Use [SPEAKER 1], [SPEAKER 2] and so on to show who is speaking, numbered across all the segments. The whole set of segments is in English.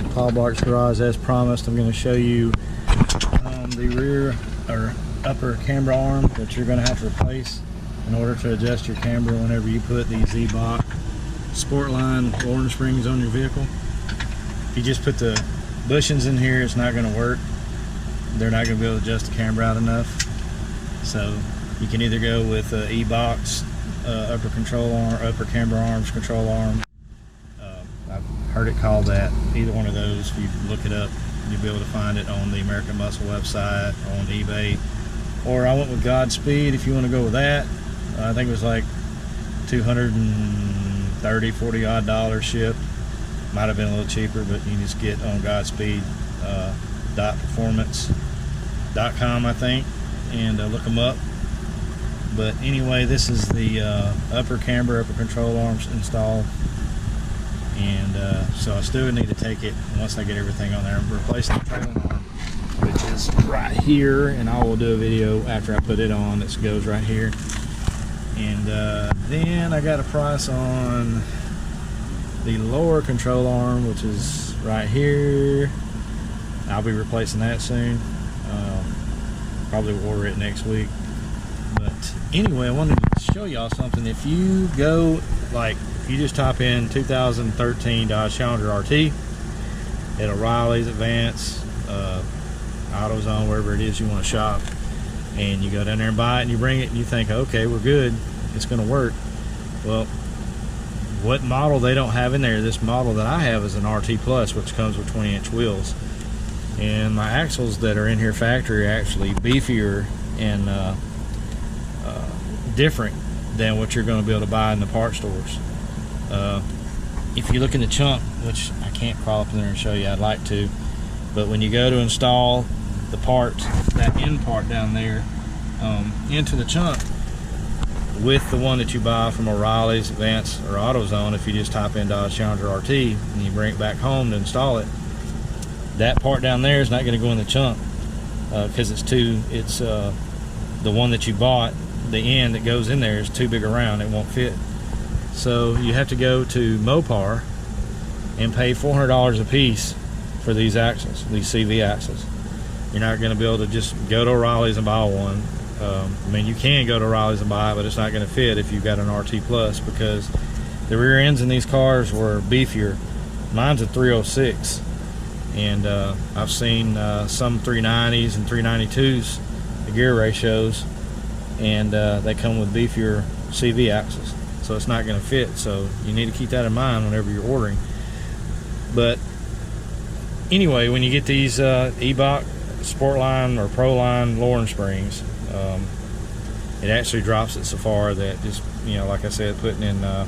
[SPEAKER 1] back to Paul Bart's Garage. As promised, I'm going to show you the rear or upper camber arm that you're going to have to replace in order to adjust your camber whenever you put these Z-Box Sportline Lorna springs on your vehicle. If you just put the bushings in here, it's not going to work. They're not going to be able to adjust the camber out enough. So you can either go with E-Box upper control arm, upper camber arms control arm. I've heard it called that. Either one of those, if you look it up, you'll be able to find it on the American Muscle website, on eBay. Or I went with Godspeed if you want to go with that. I think it was like $230, $40 odd shipped. Might have been a little cheaper, but you can just get on Godspeed .performance.com, I think, and look them up. But anyway, this is the upper camber, upper control arms installed, and so I still need to take it once I get everything on there. I'm replacing the trailing arm, which is right here, and I will do a video after I put it on. This goes right here, and then I got a price on the lower control arm, which is right here. I'll be replacing that soon. Probably order it next week. But anyway, I wanted to show y'all something. If you go, like, if you just type in 2013 Dodge Challenger RT at O'Reilly's, Advance, AutoZone, wherever it is you want to shop, and you go down there and buy it and you bring it and you think, okay, we're good, it's going to work. Well, what model they don't have in there, this model that I have is an RT Plus, which comes with 20-inch wheels. And my axles that are in here factory are actually beefier and different than what you're going to be able to buy in the parts stores. If you look in the chunk, which I can't crawl up in there and show you, I'd like to, but when you go to install the parts, that end part down there, into the chunk with the one that you buy from O'Reilly's, Advance, or AutoZone, if you just type in Dodge Challenger RT and you bring it back home to install it, that part down there is not going to go in the chunk because it's the one that you bought, the end that goes in there is too big around, it won't fit. So you have to go to Mopar and pay $400 a piece for these axles, these CV axles. You're not going to be able to just go to O'Reilly's and buy one. I mean, you can go to O'Reilly's and buy it, but it's not going to fit if you've got an RT Plus, because the rear ends in these cars were beefier. Mine's a 306, and I've seen some 390s and 392s, the gear ratios, and they come with beefier CV axles, so it's not going to fit. So you need to keep that in mind whenever you're ordering. But anyway, when you get these E-Box Sportline or Proline Lorna springs, it actually drops it so far that just, you know, like I said, putting in the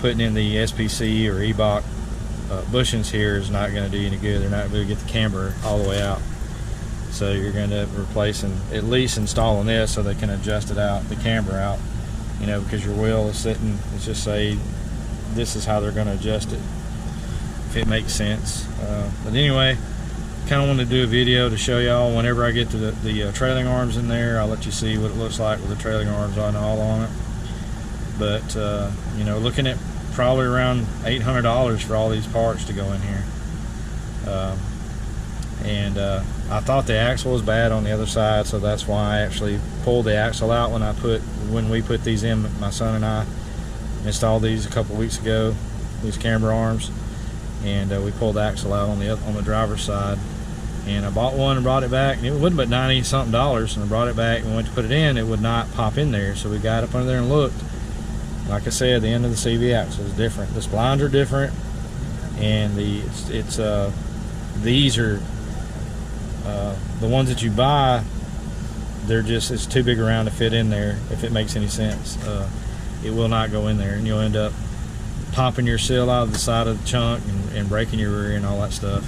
[SPEAKER 1] SPC or E-Box bushings here is not going to do you any good. They're not going to get the camber all the way out. So you're going to replace and at least installing this so they can adjust it out, the camber out, you know, because your wheel is sitting, let's just say this is how they're going to adjust it, if it makes sense. But anyway, kind of wanted to do a video to show y'all whenever I get to the trailing arms in there. I'll let you see what it looks like with the trailing arms all on it. But you know, looking at probably around $800 for all these parts to go in here. I thought the axle was bad on the other side, so that's why I actually pulled the axle out when we put these in. My son and I installed these a couple weeks ago, these camber arms, and we pulled the axle out on the driver's side. And I bought one and brought it back, and it wasn't but $90-something, and I brought it back and went to put it in. It would not pop in there, so we got up under there and looked. Like I said, the end of the CV axle is different. The splines are different, and these are the ones that you buy. It's too big around to fit in there. If it makes any sense, it will not go in there, and you'll end up popping your seal out of the side of the chunk and breaking your rear and all that stuff.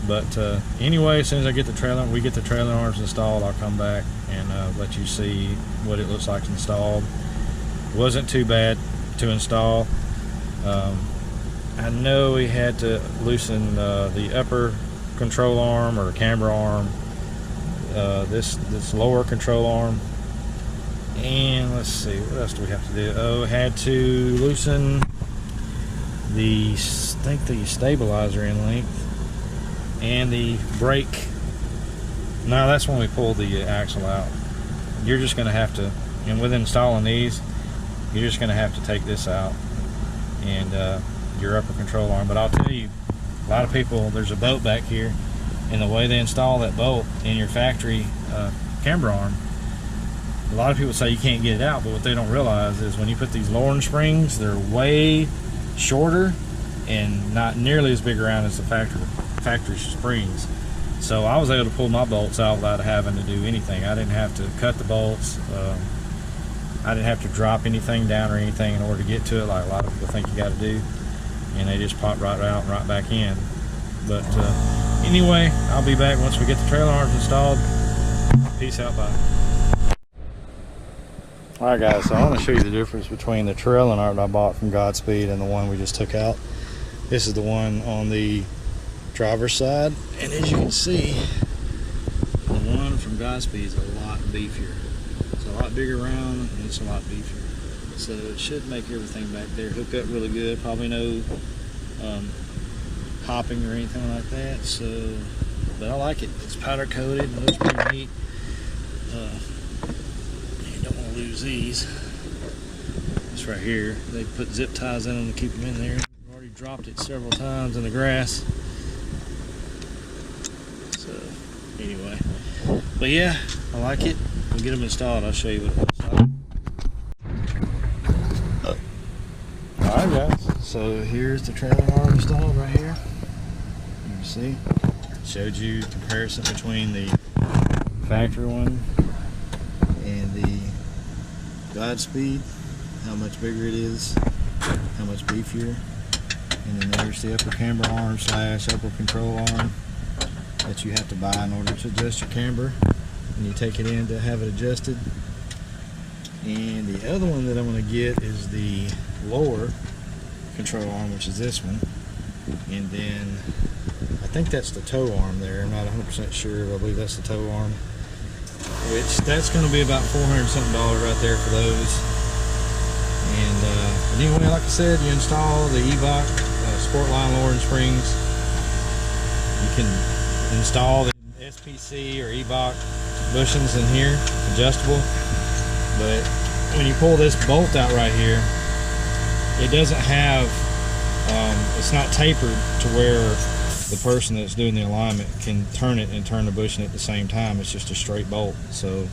[SPEAKER 1] But anyway, as soon as we get the trailer arms installed, I'll come back and let you see what it looks like installed. It wasn't too bad to install. I know we had to loosen the upper control arm or camber arm, this lower control arm, and let's see, what else do we have to do? Oh, had to loosen the, I think the stabilizer in length, and the brake. No, that's when we pull the axle out. You're just going to have to, and with installing these, you're just going to have to take this out and your upper control arm. But I'll tell you, a lot of people, there's a bolt back here, and the way they install that bolt in your factory camber arm, a lot of people say you can't get it out, but what they don't realize is when you put these lowering springs, they're way shorter and not nearly as big around as the factory springs. So I was able to pull my bolts out without having to do anything. I didn't have to cut the bolts. I didn't have to drop anything down or anything in order to get to it like a lot of people think you got to do. And they just pop right out and right back in. But anyway, I'll be back once we get the trailer arms installed. Peace out, bye. Alright guys, so I want to show you the difference between the trailing arm I bought from Godspeed and the one we just took out. This is the one on the driver's side, and as you can see, the one from Godspeed is a lot beefier. It's a lot bigger round and it's a lot beefier. So it should make everything back there hook up really good. Probably no hopping or anything like that. So, but I like it. It's powder coated and looks pretty neat. You don't want to lose these. This right here, they put zip ties in them to keep them in there. I've already dropped it several times in the grass. So anyway, but yeah, I like it. We'll get them installed. I'll show you what it looks like. Alright guys, so here's the trailer arm installed right here. You can see, showed you comparison between the factory one and the Godspeed, how much bigger it is, how much beefier. And then there's the upper camber arm / upper control arm that you have to buy in order to adjust your camber, and you take it in to have it adjusted. And the other one that I'm going to get is the lower control arm, which is this one, and then I think that's the tow arm there. I'm not 100% sure, but I believe that's the tow arm, which that's going to be about $400 something right there for those. And but anyway, like I said, you install the Evoc Sportline lowering springs. You can install the SPC or Evoc bushings in here, adjustable. But when you pull this bolt out right here, it doesn't have, it's not tapered to where the person that's doing the alignment can turn it and turn the bushing at the same time. It's just a straight bolt. So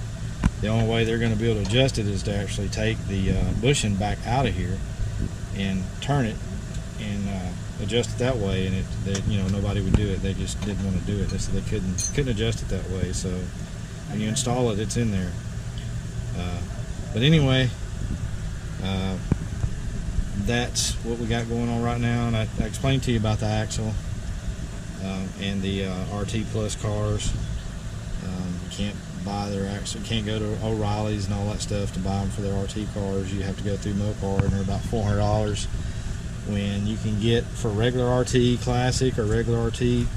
[SPEAKER 1] the only way they're going to be able to adjust it is to actually take the bushing back out of here and turn it and adjust it that way. And you know, nobody would do it. They just didn't want to do it. They said they couldn't adjust it that way. So when you install it, it's in there. But anyway, that's what we got going on right now. And I explained to you about the axle and the RT Plus cars. You can't buy their axle. You can't go to O'Reilly's and all that stuff to buy them for their RT cars. You have to go through Mopar, and they're about $400. When you can get for regular RT Classic or regular RT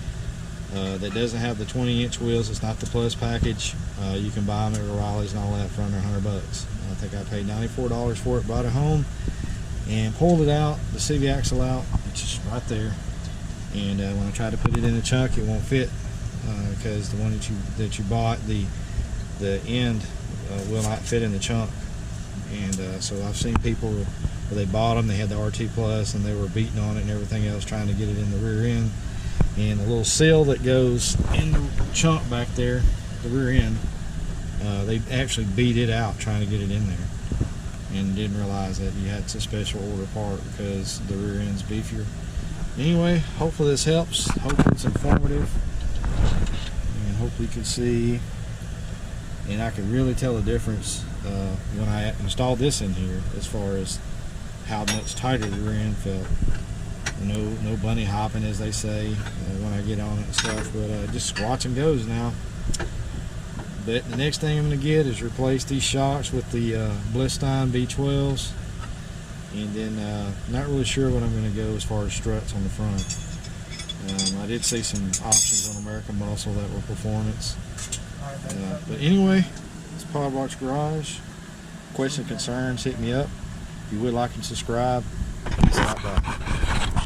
[SPEAKER 1] that doesn't have the 20-inch wheels, it's not the Plus package, you can buy them at O'Reilly's and all that for under $100. I think I paid $94 for it, brought it home and pulled it out, the CV axle out. It's just right there. And when I try to put it in the chunk, it won't fit because the one that you bought, the end will not fit in the chunk. And so I've seen people where they bought them, they had the RT Plus, and they were beating on it and everything else, trying to get it in the rear end. And the little seal that goes in the chunk back there, the rear end, they actually beat it out trying to get it in there, and didn't realize that you had a special order part because the rear end's beefier. Anyway, hopefully this helps. Hopefully it's informative, and hopefully you can see, and I can really tell the difference when I installed this in here as far as how much tighter the rear end felt. No bunny hopping, as they say, when I get on it and stuff, but just watch and goes now. But the next thing I'm going to get is replace these shocks with the Blistein B12s, and then not really sure what I'm going to go as far as struts on the front. I did see some options on American Muscle that were performance. But anyway, it's Powerbox Garage. Questions, concerns, hit me up. If you would like and subscribe, stop by.